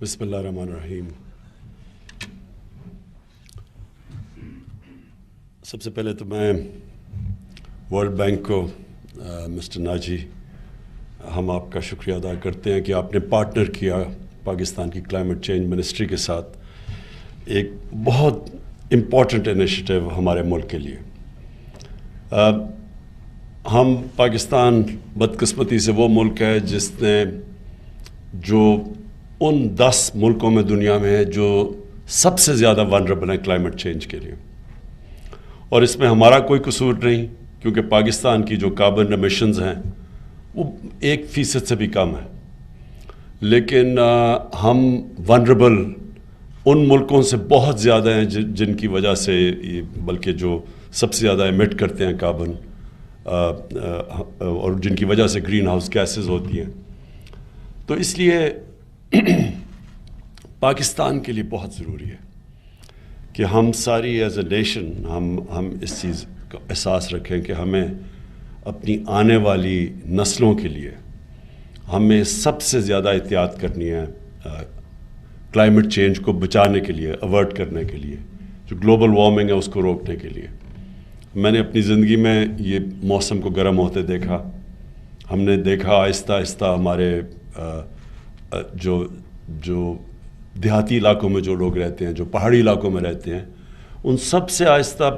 بسم اللہ الرحمن الرحیم. سب سے پہلے تو میں ورلڈ بینک کو مسٹر ناجی ہم آپ کا شکریہ ادا کرتے ہیں کہ آپ نے پارٹنر کیا پاکستان کی کلائمیٹ چینج منسٹری کے ساتھ ایک بہت امپورٹنٹ انیشیٹو ہمارے ملک کے لیے. ہم پاکستان بدقسمتی سے وہ ملک ہے جس نے جو ان 10 ملکوں میں دنیا میں ہے جو سب سے زیادہ ونربل ہیں کلائمیٹ چینج کے لیے، اور اس میں ہمارا کوئی قصور نہیں کیونکہ پاکستان کی جو کاربن ایمیشنز ہیں وہ 1% سے بھی کم ہے. لیکن ہم ونربل ان ملکوں سے بہت زیادہ ہیں جن کی وجہ سے بلکہ جو سب سے زیادہ ایمٹ کرتے ہیں کاربن اور جن کی وجہ سے گرین ہاؤس گیسز ہوتی ہیں. تو اس لیے پاکستان کے لیے بہت ضروری ہے کہ ہم ساری ایز اے نیشن ہم اس چیز کا احساس رکھیں کہ ہمیں اپنی آنے والی نسلوں کے لیے ہمیں سب سے زیادہ احتیاط کرنی ہے کلائمیٹ چینج کو بچانے کے لیے، اوائڈ کرنے کے لیے، جو گلوبل وارمنگ ہے اس کو روکنے کے لیے. میں نے اپنی زندگی میں یہ موسم کو گرم ہوتے دیکھا. ہم نے دیکھا آہستہ آہستہ ہمارے جو دیہاتی علاقوں میں جو لوگ رہتے ہیں، جو پہاڑی علاقوں میں رہتے ہیں، ان سب سے آہستہ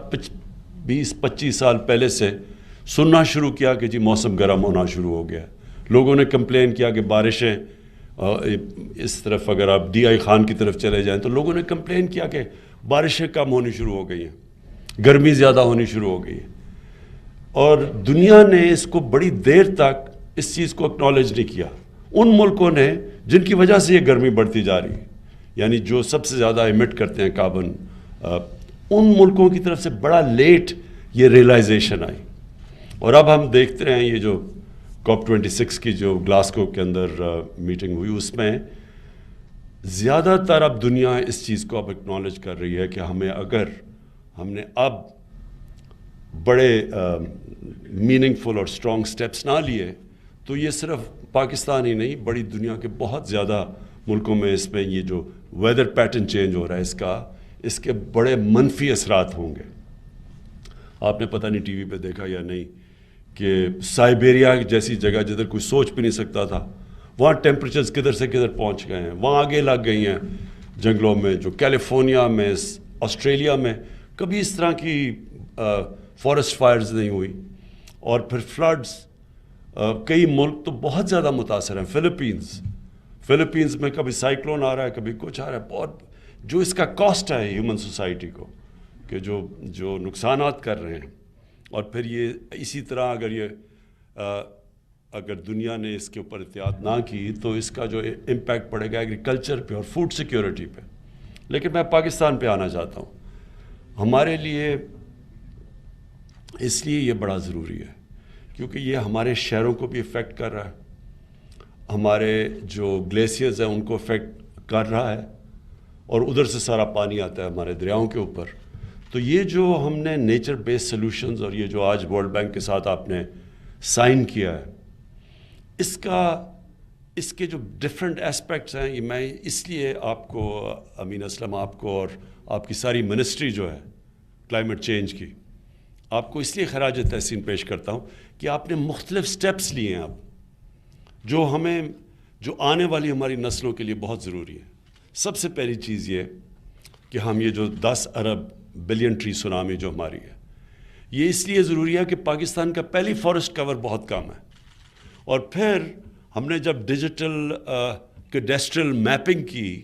20-25 سال پہلے سے سننا شروع کیا کہ جی موسم گرم ہونا شروع ہو گیا. لوگوں نے کمپلین کیا کہ بارشیں اس طرف اگر آپ ڈی آئی خان کی طرف چلے جائیں تو لوگوں نے کمپلین کیا کہ بارشیں کم ہونی شروع ہو گئی ہیں، گرمی زیادہ ہونی شروع ہو گئی ہے. اور دنیا نے اس کو بڑی دیر تک اس چیز کو اکنالج نہیں کیا. ان ملکوں نے جن کی وجہ سے یہ گرمی بڑھتی جا رہی ہے، یعنی جو سب سے زیادہ ایمٹ کرتے ہیں کاربن، ان ملکوں کی طرف سے بڑا لیٹ یہ ریئلائزیشن آئی. اور اب ہم دیکھتے ہیں یہ جو COP26 کی جو گلاسکو کے اندر میٹنگ ہوئی، اس میں زیادہ تر اب دنیا اس چیز کو اب اکنالج کر رہی ہے کہ اگر ہم نے اب بڑے میننگ فل اور اسٹرانگ سٹیپس نہ لیے تو یہ صرف پاکستان ہی نہیں، بڑی دنیا کے بہت زیادہ ملکوں میں اس میں یہ جو ویدر پیٹرن چینج ہو رہا ہے اس کے بڑے منفی اثرات ہوں گے. آپ نے پتہ نہیں ٹی وی پہ دیکھا یا نہیں کہ سائبیریا جیسی جگہ جدھر کوئی سوچ بھی نہیں سکتا تھا، وہاں ٹیمپریچرز کدھر سے کدھر پہنچ گئے ہیں. وہاں آگے لگ گئی ہیں جنگلوں میں، جو کیلیفورنیا میں، آسٹریلیا میں کبھی اس طرح کی فارسٹ فائرز نہیں ہوئی. اور پھر فلڈز، کئی ملک تو بہت زیادہ متاثر ہیں. فلپینز میں کبھی سائیکلون آ رہا ہے، کبھی کچھ آ رہا ہے. بہت جو اس کا کاسٹ ہے ہیومن سوسائٹی کو کہ جو نقصانات کر رہے ہیں. اور پھر یہ اسی طرح اگر دنیا نے اس کے اوپر احتیاط نہ کی تو اس کا جو امپیکٹ پڑے گا ایگریکلچر پہ اور فوڈ سیکیورٹی پہ. لیکن میں پاکستان پہ آنا چاہتا ہوں. ہمارے لیے اس لیے یہ بڑا ضروری ہے کیونکہ یہ ہمارے شہروں کو بھی افیکٹ کر رہا ہے، ہمارے جو گلیشیئرز ہیں ان کو افیکٹ کر رہا ہے، اور ادھر سے سارا پانی آتا ہے ہمارے دریاؤں کے اوپر. تو یہ جو ہم نے نیچر بیس سلوشنز اور یہ جو آج ورلڈ بینک کے ساتھ آپ نے سائن کیا ہے، اس کے جو ڈفرینٹ اسپیکٹس ہیں، یہ میں اس لیے آپ کو امین اسلم، آپ کو اور آپ کی ساری منسٹری جو ہے کلائمیٹ چینج کی، آپ کو اس لیے خراج تحسین پیش کرتا ہوں کہ آپ نے مختلف سٹیپس لیے ہیں اب جو آنے والی ہماری نسلوں کے لیے بہت ضروری ہے. سب سے پہلی چیز یہ کہ ہم یہ جو 10 ارب بلین ٹری سونامی جو ہماری ہے، یہ اس لیے ضروری ہے کہ پاکستان کا پہلی فارسٹ کور بہت کم ہے. اور پھر ہم نے جب ڈیجیٹل کیڈسٹرل میپنگ کی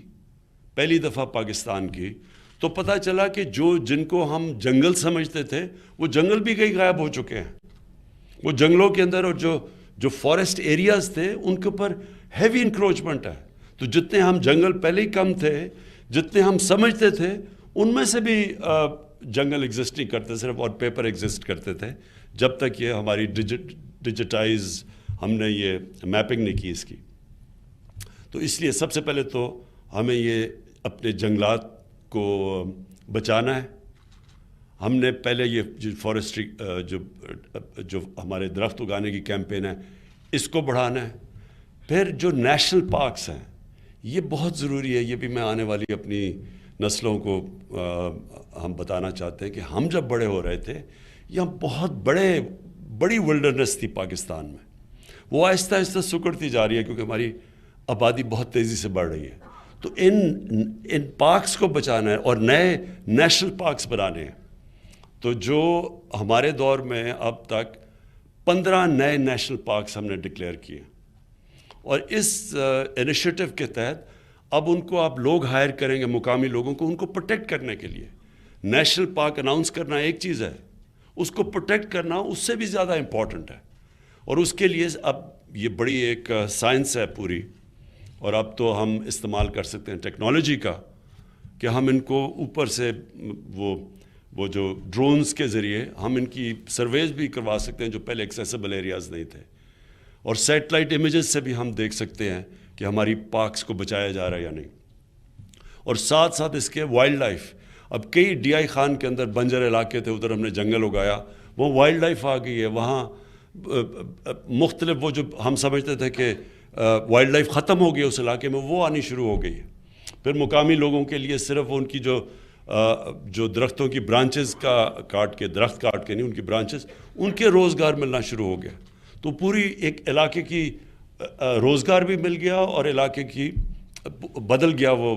پہلی دفعہ پاکستان کی، تو پتہ چلا کہ جن کو ہم جنگل سمجھتے تھے وہ جنگل بھی کئی غائب ہو چکے ہیں. وہ جنگلوں کے اندر اور جو فارسٹ ایریاز تھے ان کے اوپر ہیوی انکروچمنٹ ہے. تو جتنے ہم جنگل پہلے ہی کم تھے، جتنے ہم سمجھتے تھے ان میں سے بھی جنگل ایگزسٹ نہیں کرتے، صرف اور پیپر ایگزسٹ کرتے تھے جب تک یہ ہماری ڈیجیٹائز ہم نے یہ میپنگ نہیں کی اس کی. تو اس لیے سب سے پہلے تو ہمیں یہ اپنے جنگلات کو بچانا ہے. ہم نے پہلے یہ جو فارسٹری جو ہمارے درخت اگانے کی کیمپین ہے اس کو بڑھانا ہے. پھر جو نیشنل پارکس ہیں یہ بہت ضروری ہے. یہ بھی میں آنے والی اپنی نسلوں کو ہم بتانا چاہتے ہیں کہ ہم جب بڑے ہو رہے تھے یہاں بہت بڑی ولڈرنس تھی پاکستان میں. وہ آہستہ آہستہ سکڑتی جا رہی ہے کیونکہ ہماری آبادی بہت تیزی سے بڑھ رہی ہے. تو ان پارکس کو بچانا ہے اور نئے نیشنل پارکس بنانے ہیں. تو جو ہمارے دور میں اب تک 15 نئے نیشنل پارکس ہم نے ڈکلیئر کیے اور اس انیشیٹو کے تحت اب ان کو آپ لوگ ہائر کریں گے, مقامی لوگوں کو, ان کو پروٹیکٹ کرنے کے لیے. نیشنل پارک اناؤنس کرنا ایک چیز ہے, اس کو پروٹیکٹ کرنا اس سے بھی زیادہ امپورٹنٹ ہے. اور اس کے لیے اب یہ بڑی ایک سائنس ہے پوری, اور اب تو ہم استعمال کر سکتے ہیں ٹیکنالوجی کا کہ ہم ان کو اوپر سے وہ جو ڈرونز کے ذریعے ہم ان کی سرویز بھی کروا سکتے ہیں جو پہلے ایکسیسیبل ایریاز نہیں تھے. اور سیٹلائٹ امیجز سے بھی ہم دیکھ سکتے ہیں کہ ہماری پارکس کو بچایا جا رہا ہے یا نہیں. اور ساتھ ساتھ اس کے وائلڈ لائف, اب کئی ڈی آئی خان کے اندر بنجر علاقے تھے, ادھر ہم نے جنگل اگایا, وہ وائلڈ لائف آ گئی ہے. وہاں مختلف وہ جو ہم سمجھتے تھے کہ وائلڈ لائف ختم ہو گئی اس علاقے میں, وہ آنی شروع ہو گئی ہے. پھر مقامی لوگوں کے لیے صرف ان کی جو درختوں کی برانچز کاٹ کے نہیں, ان کی برانچز, ان کے روزگار ملنا شروع ہو گیا. تو پوری ایک علاقے کی روزگار بھی مل گیا اور علاقے کی بدل گیا وہ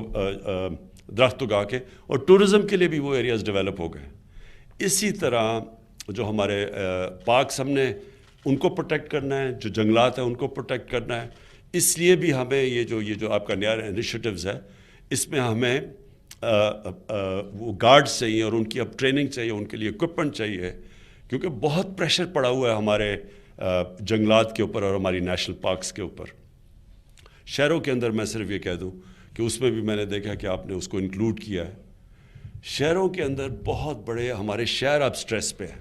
درخت اگا کے, اور ٹورزم کے لیے بھی وہ ایریاز ڈیولپ ہو گئے. اسی طرح جو ہمارے پارکس ہم نے ان کو پروٹیکٹ کرنا ہے, جو جنگلات ہیں ان کو پروٹیکٹ کرنا ہے. اس لیے بھی ہمیں یہ جو آپ کا نیا انیشیٹوز ہے, اس میں ہمیں وہ گارڈز چاہیے اور ان کی اب ٹریننگ چاہیے, ان کے لیے اکوپمنٹ چاہیے, کیونکہ بہت پریشر پڑا ہوا ہے ہمارے جنگلات کے اوپر اور ہماری نیشنل پارکس کے اوپر. شہروں کے اندر میں صرف یہ کہہ دوں کہ اس میں بھی میں نے دیکھا کہ آپ نے اس کو انکلوڈ کیا ہے. شہروں کے اندر بہت بڑے ہمارے شہر اب سٹریس پہ ہیں.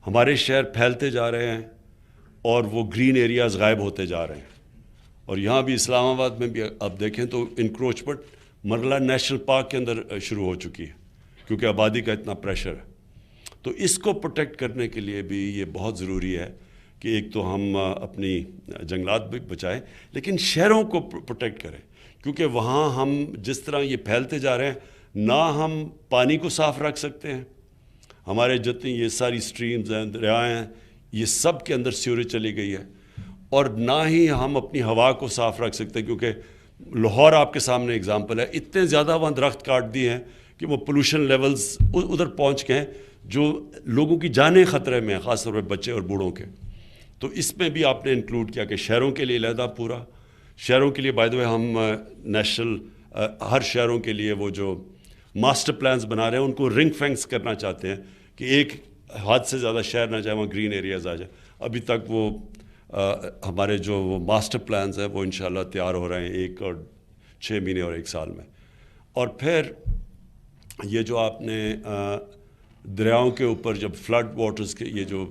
ہمارے شہر پھیلتے جا رہے ہیں اور وہ گرین ایریاز غائب ہوتے جا رہے ہیں. اور یہاں بھی اسلام آباد میں بھی اب دیکھیں تو انکروچمنٹ مرلہ نیشنل پارک کے اندر شروع ہو چکی ہے کیونکہ آبادی کا اتنا پریشر ہے. تو اس کو پروٹیکٹ کرنے کے لیے بھی یہ بہت ضروری ہے کہ ایک تو ہم اپنی جنگلات بھی بچائیں لیکن شہروں کو پروٹیکٹ کریں, کیونکہ وہاں ہم جس طرح یہ پھیلتے جا رہے ہیں, نہ ہم پانی کو صاف رکھ سکتے ہیں, ہمارے جتنی یہ ساری سٹریمز ہیں, دریائیں ہیں, یہ سب کے اندر سیوریج چلی گئی ہے, اور نہ ہی ہم اپنی ہوا کو صاف رکھ سکتے ہیں, کیونکہ لاہور آپ کے سامنے اگزامپل ہے, اتنے زیادہ وہاں درخت کاٹ دیے ہیں کہ وہ پولوشن لیولز ادھر پہنچ گئے ہیں جو لوگوں کی جانیں خطرے میں ہیں, خاص طور پہ بچے اور بوڑھوں کے. تو اس میں بھی آپ نے انکلوڈ کیا کہ شہروں کے لیے علیحدہ پورا, شہروں کے لیے بائی دا وے ہم نیشنل ہر شہروں کے لیے وہ جو ماسٹر پلانز بنا رہے ہیں ان کو رنگ فینس کرنا چاہتے ہیں کہ ایک حد سے زیادہ شہر نہ جائے, وہاں گرین ایریاز آ جائے. ابھی تک وہ ہمارے جو وہ ماسٹر پلانز ہیں وہ انشاءاللہ تیار ہو رہے ہیں 1 اور 6 مہینے اور 1 سال میں. اور پھر یہ جو آپ نے دریاؤں کے اوپر جب فلڈ واٹرز کے یہ جو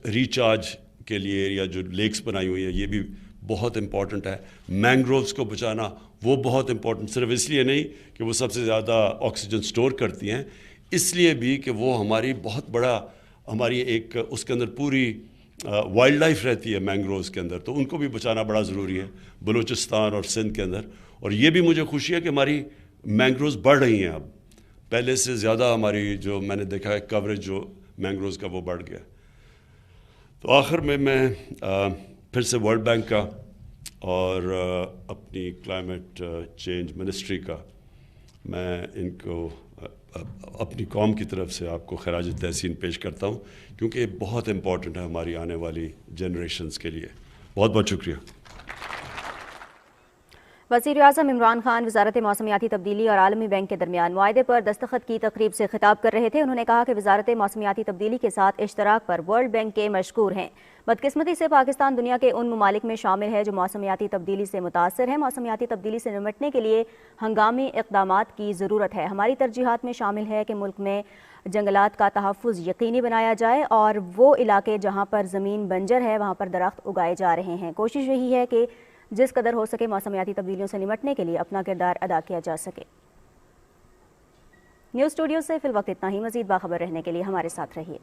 ریچارج کے لیے ایریا جو لیکس بنائی ہوئی ہے, یہ بھی بہت امپورٹنٹ ہے. مینگرووز کو بچانا وہ بہت امپورٹنٹ, صرف اس لیے نہیں کہ وہ سب سے زیادہ آکسیجن سٹور کرتی ہیں, اس لیے بھی کہ وہ ہماری بہت بڑا ہماری ایک اس کے اندر پوری وائلڈ لائف رہتی ہے مینگرووز کے اندر, تو ان کو بھی بچانا بڑا ضروری ہے بلوچستان اور سندھ کے اندر. اور یہ بھی مجھے خوشی ہے کہ ہماری مینگرووز بڑھ رہی ہیں, اب پہلے سے زیادہ ہماری جو میں نے دیکھا ہے کوریج جو مینگرووز کا وہ بڑھ گیا. تو آخر میں پھر سے ورلڈ بینک کا اور اپنی کلائمیٹ چینج منسٹری کا میں ان کو اپنی قوم کی طرف سے آپ کو خراج تحسین پیش کرتا ہوں, کیونکہ یہ بہت امپورٹنٹ ہے ہماری آنے والی جنریشنز کے لیے. بہت بہت شکریہ. وزیر اعظم عمران خان وزارت موسمیاتی تبدیلی اور عالمی بینک کے درمیان معاہدے پر دستخط کی تقریب سے خطاب کر رہے تھے. انہوں نے کہا کہ وزارت موسمیاتی تبدیلی کے ساتھ اشتراک پر ورلڈ بینک کے مشکور ہیں. بدقسمتی سے پاکستان دنیا کے ان ممالک میں شامل ہے جو موسمیاتی تبدیلی سے متاثر ہیں. موسمیاتی تبدیلی سے نمٹنے کے لیے ہنگامی اقدامات کی ضرورت ہے. ہماری ترجیحات میں شامل ہے کہ ملک میں جنگلات کا تحفظ یقینی بنایا جائے اور وہ علاقے جہاں پر زمین بنجر ہے وہاں پر درخت اگائے جا رہے ہیں. کوشش یہی ہے کہ جس قدر ہو سکے موسمیاتی تبدیلیوں سے نمٹنے کے لیے اپنا کردار ادا کیا جا سکے. نیوز اسٹوڈیو سے فی الوقت اتنا ہی. مزید باخبر رہنے کے لیے ہمارے ساتھ رہیے.